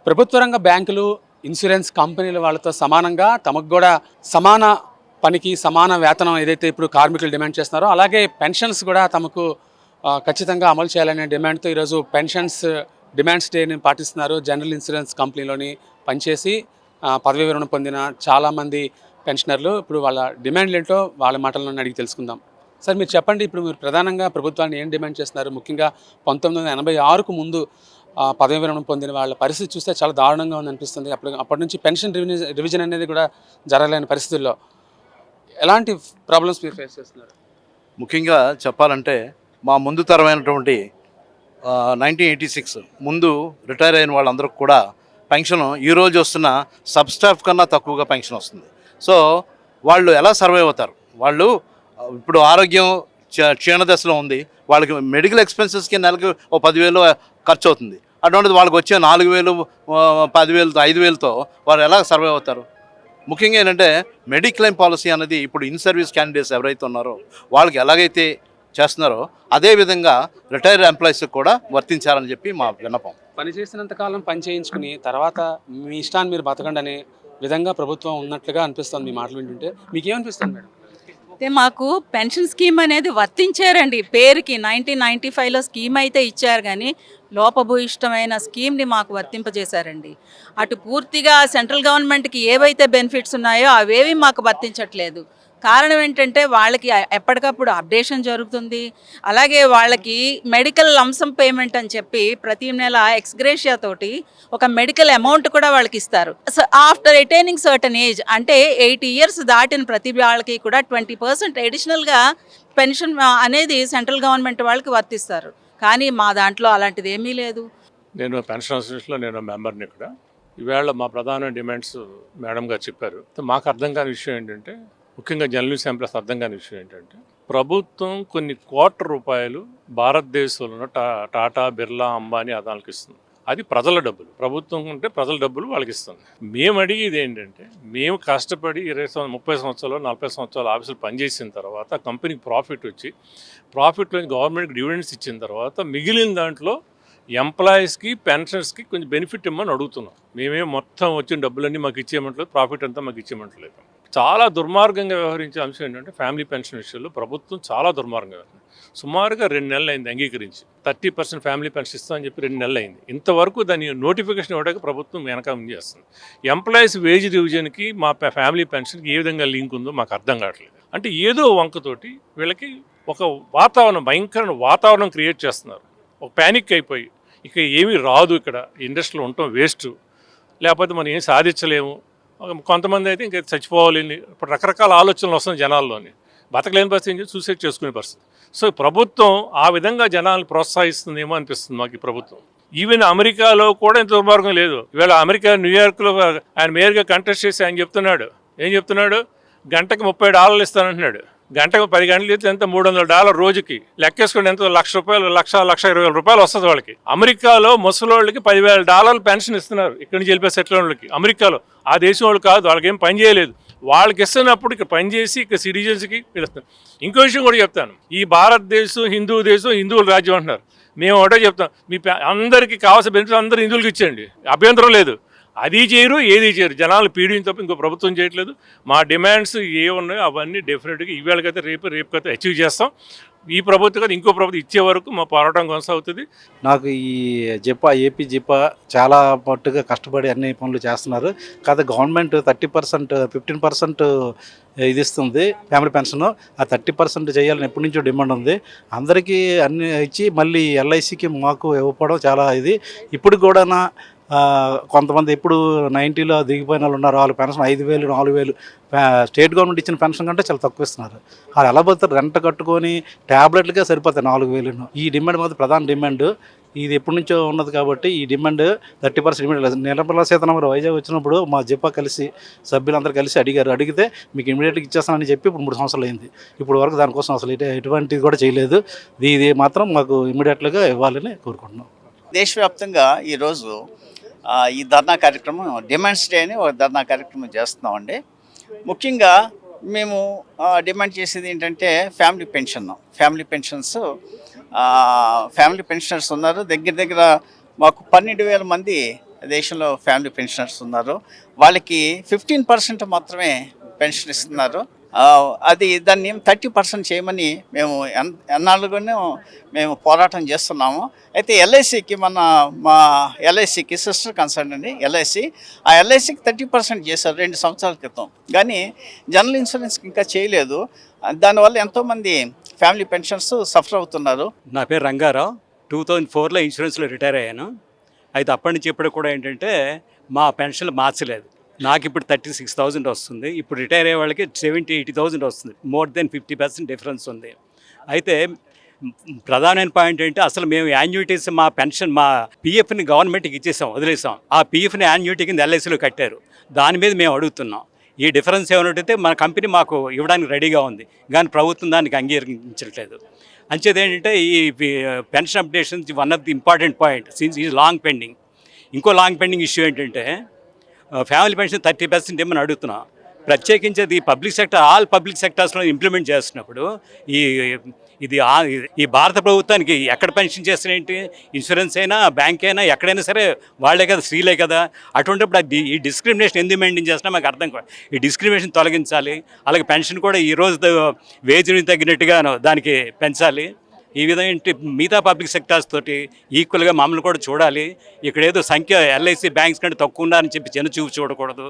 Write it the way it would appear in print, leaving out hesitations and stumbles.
ప్రభుత్వ రంగ బ్యాంకులు, ఇన్సూరెన్స్ కంపెనీల వాళ్ళతో సమానంగా తమకు కూడా సమాన పనికి సమాన వేతనం ఏదైతే ఇప్పుడు కార్మికులు డిమాండ్ చేస్తున్నారో అలాగే పెన్షన్స్ కూడా తమకు ఖచ్చితంగా అమలు చేయాలనే డిమాండ్తో ఈరోజు పెన్షన్స్ డిమాండ్స్ డేని పాటిస్తున్నారు. జనరల్ ఇన్సూరెన్స్ కంపెనీలోని పనిచేసి పదవీ విరమణ పొందిన చాలామంది పెన్షనర్లు. ఇప్పుడు వాళ్ళ డిమాండ్లు ఏంటో వాళ్ళ మాటలను అడిగి తెలుసుకుందాం. సార్ మీరు చెప్పండి, ఇప్పుడు మీరు ప్రధానంగా ప్రభుత్వాన్ని ఏం డిమాండ్ చేస్తున్నారు? ముఖ్యంగా 1986కు ముందు పదవీ విరమణ పొందిన వాళ్ళ పరిస్థితి చూస్తే చాలా దారుణంగా ఉందనిపిస్తుంది. అప్పటి నుంచి పెన్షన్ రివిజన్ అనేది కూడా జరగలేని పరిస్థితుల్లో ఎలాంటి ప్రాబ్లమ్స్ మీరు ఫేస్ చేస్తున్నారు? ముఖ్యంగా చెప్పాలంటే మా ముందు తరమైనటువంటి 1986 ముందు రిటైర్ అయిన వాళ్ళందరికీ కూడా పెన్షన్ ఈరోజు వస్తున్న సబ్ స్టాఫ్ కన్నా తక్కువగా పెన్షన్ వస్తుంది. సో వాళ్ళు ఎలా సర్వైవ్ అవుతారు? వాళ్ళు ఇప్పుడు ఆరోగ్యం క్షీణ దశలో ఉంది, వాళ్ళకి మెడికల్ ఎక్స్పెన్సెస్కి నెలకు 10,000 ఖర్చు అవుతుంది. అటువంటిది వాళ్ళకి వచ్చే 4,000, 10,000, 5,000తో వాళ్ళు ఎలా సర్వైవ్ అవుతారు? ముఖ్యంగా ఏంటంటే మెడిక్లెయిమ్ పాలసీ అనేది ఇప్పుడు ఇన్ సర్వీస్ క్యాండిడేట్స్ ఎవరైతే ఉన్నారో వాళ్ళకి ఎలాగైతే చేస్తున్నారో అదేవిధంగా రిటైర్డ్ ఎంప్లాయీస్కి కూడా వర్తించాలని చెప్పి మా విన్నపం. పని చేసినంతకాలం పని చేయించుకుని తర్వాత మీ ఇష్టాన్ని మీరు బతకండి అనే విధంగా ప్రభుత్వం ఉన్నట్లుగా అనిపిస్తుంది మీ మాటలు వింటుంటే. మీకేమనిపిస్తుంది మేడం? అయితే మాకు పెన్షన్ స్కీమ్ అనేది వర్తించారండి పేరుకి. 1995లో స్కీమ్ అయితే ఇచ్చారు, కానీ లోపభూయిష్టమైన స్కీమ్ని మాకు వర్తింపజేశారండి. అటు పూర్తిగా సెంట్రల్ గవర్నమెంట్కి ఏవైతే బెనిఫిట్స్ ఉన్నాయో అవేవి మాకు వర్తించట్లేదు. కారణం ఏంటంటే వాళ్ళకి ఎప్పటికప్పుడు అప్డేషన్ జరుగుతుంది. అలాగే వాళ్ళకి మెడికల్ లంసం పేమెంట్ అని చెప్పి ప్రతి నెల ఎక్స్గ్రేషియా తోటి ఒక మెడికల్ అమౌంట్ కూడా వాళ్ళకి ఇస్తారు. ఆఫ్టర్ అటైనింగ్ సర్టన్ ఏజ్ అంటే 80 years దాటిన ప్రతి వాళ్ళకి కూడా 20% అడిషనల్గా పెన్షన్ అనేది సెంట్రల్ గవర్నమెంట్ వాళ్ళకి వర్తిస్తారు. కానీ మా దాంట్లో అలాంటిది ఏమీ లేదు. నేను పెన్షన్ అసోసియేషన్లో నేను మెంబర్ని. ఇక్కడ ఈవేళ మా ప్రధాన డిమాండ్స్ మేడం గారు చెప్పారు. మాకు అర్థం కాని విషయం ఏంటంటే, ముఖ్యంగా జర్నలిస్ట్ ఎంప్లాయీస్ అర్థం కాని విషయం ఏంటంటే, ప్రభుత్వం కొన్ని కోట్ల రూపాయలు భారతదేశంలో ఉన్న టాటా, బిర్లా, అంబానీ, అదానికి ఇస్తుంది. అది ప్రజల డబ్బులు. ప్రభుత్వం అంటే ప్రజల డబ్బులు వాళ్ళకి ఇస్తుంది. మేము అడిగేది ఏంటంటే, మేము కష్టపడి 30 సంవత్సరాలు 40 సంవత్సరాలు ఆఫీసులు పనిచేసిన తర్వాత కంపెనీకి ప్రాఫిట్ వచ్చి ప్రాఫిట్లో గవర్నమెంట్కి డివిడెండ్స్ ఇచ్చిన తర్వాత మిగిలిన దాంట్లో ఎంప్లాయీస్కి, పెన్షన్స్కి కొంచెం బెనిఫిట్ ఇవ్వమని అడుగుతున్నాం. మేమేం మొత్తం వచ్చిన డబ్బులన్నీ మాకు ఇచ్చేయమంటలేదు, ప్రాఫిట్ అంతా మాకు ఇచ్చేయమంటలేదు. చాలా దుర్మార్గంగా వ్యవహరించే అంశం ఏంటంటే ఫ్యామిలీ పెన్షన్ విషయంలో ప్రభుత్వం చాలా దుర్మార్గంగా వ్యవహరించింది. సుమారుగా 2 నెలలు అయింది అంగీకరించి. 30% ఫ్యామిలీ పెన్షన్ ఇస్తామని చెప్పి 2 నెలలు అయింది. ఇంతవరకు దాని నోటిఫికేషన్ ఇవ్వడానికి ప్రభుత్వం వెనక చేస్తుంది. ఎంప్లాయీస్ వేజ్ రివిజన్కి మా ఫ్యామిలీ పెన్షన్కి ఏ విధంగా లింక్ ఉందో మాకు అర్థం కావట్లేదు. అంటే ఏదో వంకతోటి వీళ్ళకి ఒక వాతావరణం, భయంకరమైన వాతావరణం క్రియేట్ చేస్తున్నారు. ఒక ప్యానిక్ అయిపోయి ఇక ఏమీ రాదు, ఇక్కడ ఇండస్ట్రీలో ఉండటం వేస్ట్, లేకపోతే మనం ఏం సాధించలేము, కొంతమంది అయితే ఇంకా చచ్చిపోవాలి, ఇప్పుడు రకరకాల ఆలోచనలు వస్తున్నాయి జనాల్లోని. బతకలేని పరిస్థితి సూసైడ్ చేసుకునే పరిస్థితి. సో ప్రభుత్వం ఆ విధంగా జనాలను ప్రోత్సహిస్తుందేమో అనిపిస్తుంది మాకు. ఈ ప్రభుత్వం ఈవెన్ అమెరికాలో కూడా ఇంత దుర్మార్గం లేదు. ఇవాళ అమెరికా న్యూయార్క్లో ఆయన మేయర్గా కంటెస్ట్ చేసి ఆయన చెప్తున్నాడు, ఏం చెప్తున్నాడు, గంటకి $30 ఇస్తానంటున్నాడు. గంటకు 10 గంటలు అయితే ఎంత? $300 రోజుకి. లెక్కేసుకోండి ఎంత? ₹1,00,000, $1,20,000 వస్తుంది వాళ్ళకి. అమెరికాలో ముసలోళ్ళకి $10,000 పెన్షన్ ఇస్తున్నారు ఇక్కడ నుంచి వెళ్ళిపోయి సెటిల్ వాళ్ళకి. అమెరికాలో ఆ దేశం వాళ్ళు కాదు, వాళ్ళకి ఏం పని చేయలేదు. వాళ్ళకి ఇస్తున్నప్పుడు ఇక్కడ పనిచేసి ఇక్కడ సిటిజన్స్కి ఇస్తున్నారు. ఇంకో విషయం కూడా చెప్తాను, ఈ భారతదేశం హిందూ దేశం, హిందువుల రాజ్యం అంటున్నారు. మేము ఒకటే చెప్తాం, మీ అందరికీ కావాల్సిన బెనిఫిట్ అందరూ హిందువులకి ఇచ్చేయండి, అభ్యంతరం లేదు. అది చేయరు, ఏది చేయరు, జనాలు పీడించి తప్ప ఇంకో ప్రభుత్వం చేయట్లేదు. మా డిమాండ్స్ ఏ ఉన్నాయో అవన్నీ డెఫినెట్గా ఈవేళకైతే రేపుకైతే అచీవ్ చేస్తాం. ఈ ప్రభుత్వం కదా ఇంకో ప్రభుత్వం ఇచ్చే వరకు మా పోరాటం కొనసాగుతుంది. నాకు ఈ ఏపీ జిపా చాలా మట్టుగా కష్టపడి అన్ని పనులు చేస్తున్నారు. కాదు గవర్నమెంట్ 30%, 15% ఇది ఇస్తుంది ఫ్యామిలీ పెన్షన్. ఆ 30% చేయాలని ఎప్పటి నుంచో డిమాండ్ ఉంది. అందరికీ అన్ని ఇచ్చి మళ్ళీ ఎల్ఐసికి మాకు ఇవ్వకపోవడం చాలా ఇది. ఇప్పుడు కూడా కొంతమంది ఇప్పుడు 90లో దిగిపోయిన వాళ్ళు ఉన్నారు, వాళ్ళ పెన్షన్ 5,000, 4,000 స్టేట్ గవర్నమెంట్ ఇచ్చిన పెన్షన్ కంటే చాలా తక్కువ ఇస్తున్నారు. వాళ్ళు ఎలా పోతారు? రెంట్ కట్టుకొని ట్యాబ్లెట్లకే సరిపోతాయి 4,000. ఈ డిమాండ్ మాత్రం ప్రధాన డిమాండ్. ఇది ఎప్పటి నుంచో ఉన్నది కాబట్టి ఈ డిమాండ్ 30% డిమాండ్. నిర్మలా సీతారామన్ వైజాగ్ వచ్చినప్పుడు మా జిపా కలిసి సభ్యులందరూ కలిసి అడిగితే మీకు ఇమీడియట్గా ఇచ్చేస్తానని చెప్పి ఇప్పుడు 3 సంవత్సరాలు అయింది. ఇప్పుడు వరకు దానికోసం అసలు ఎటువంటిది కూడా చేయలేదు. ఇది మాత్రం మాకు ఇమీడియట్గా ఇవ్వాలని కోరుకుంటున్నాం. దేశవ్యాప్తంగా ఈరోజు ఈ ధర్నా కార్యక్రమం, డిమాండ్స్ డే అని ఒక ధర్నా కార్యక్రమం చేస్తున్నామండి. ముఖ్యంగా మేము డిమాండ్ చేసేది ఏంటంటే ఫ్యామిలీ పెన్షనర్స్ ఉన్నారు. దగ్గర మాకు 12,000 మంది దేశంలో ఫ్యామిలీ పెన్షనర్స్ ఉన్నారు. వాళ్ళకి 15% మాత్రమే పెన్షన్ ఇస్తున్నారు. అది దాన్ని 30% చేయమని మేము ఎన్నాళ్ళుగానే మేము పోరాటం చేస్తున్నాము. అయితే ఎల్ఐసికి మా ఎల్ఐసికి సిస్టర్ కన్సర్న్ అండి ఎల్ఐసి, ఆ ఎల్ఐసికి 30% చేశారు 2 సంవత్సరాల క్రితం. కానీ జనరల్ ఇన్సూరెన్స్కి ఇంకా చేయలేదు. దానివల్ల ఎంతోమంది ఫ్యామిలీ పెన్షన్స్ సఫర్ అవుతున్నారు. నా పేరు రంగారావు. 2004లో ఇన్సూరెన్స్లో రిటైర్ అయ్యాను. అయితే అప్పటి నుంచి ఇప్పుడు కూడా ఏంటంటే మా పెన్షన్లు మార్చలేదు. నాకు ఇప్పుడు 36,000 వస్తుంది. ఇప్పుడు రిటైర్ అయ్యే వాళ్ళకి 70,000-80,000 వస్తుంది. మోర్ దెన్ 50% డిఫరెన్స్ ఉంది. అయితే ప్రధానమైన పాయింట్ ఏంటి, అసలు మేము యాన్యుటీస్ మా పెన్షన్ మా పీఎఫ్ని గవర్నమెంట్కి ఇచ్చేసాం, వదిలేసాం. ఆ పీఎఫ్ని యాన్యుటీ కింద ఎల్ఐసిలో కట్టారు. దాని మీద మేము అడుగుతున్నాం. ఈ డిఫరెన్స్ ఏమైనా మన కంపెనీ మాకు ఇవ్వడానికి రెడీగా ఉంది, కానీ ప్రభుత్వం దానికి అంగీకరించట్లేదు. అంచేది ఏంటంటే ఈ pension updation one of the important point since ఈ లాంగ్ పెండింగ్. ఇంకో లాంగ్ పెండింగ్ ఇష్యూ ఏంటంటే ఫ్యామిలీ పెన్షన్ 30% ఏమని అడుగుతున్నాం. ప్రత్యేకించి అది పబ్లిక్ సెక్టర్ ఆల్ పబ్లిక్ సెక్టర్స్లో ఇంప్లిమెంట్ చేస్తున్నప్పుడు ఈ భారత ప్రభుత్వానికి ఎక్కడ పెన్షన్ చేస్తారేంటి, ఇన్సూరెన్స్ అయినా బ్యాంక్ అయినా ఎక్కడైనా సరే వాళ్ళే కదా, స్త్రీలే కదా. అటువంటిప్పుడు ఈ డిస్క్రిమినేషన్ ఎందుకు మెయింటైన్ చేస్తున్నా మాకు అర్థం కాదు. ఈ డిస్క్రిమినేషన్ తొలగించాలి. అలాగే పెన్షన్ కూడా ఈ రోజు వేజ్ని తగ్గినట్టుగా దానికి పెంచాలి. ఈ విధంగా మిగతా పబ్లిక్ సెక్టార్స్ తోటి ఈక్వల్గా మమ్మల్ని కూడా చూడాలి. ఇక్కడ ఏదో సంఖ్య ఎల్ఐసి బ్యాంక్స్ కంటే తక్కువ ఉన్నారని చెప్పి చిన్న చూపు చూడకూడదు.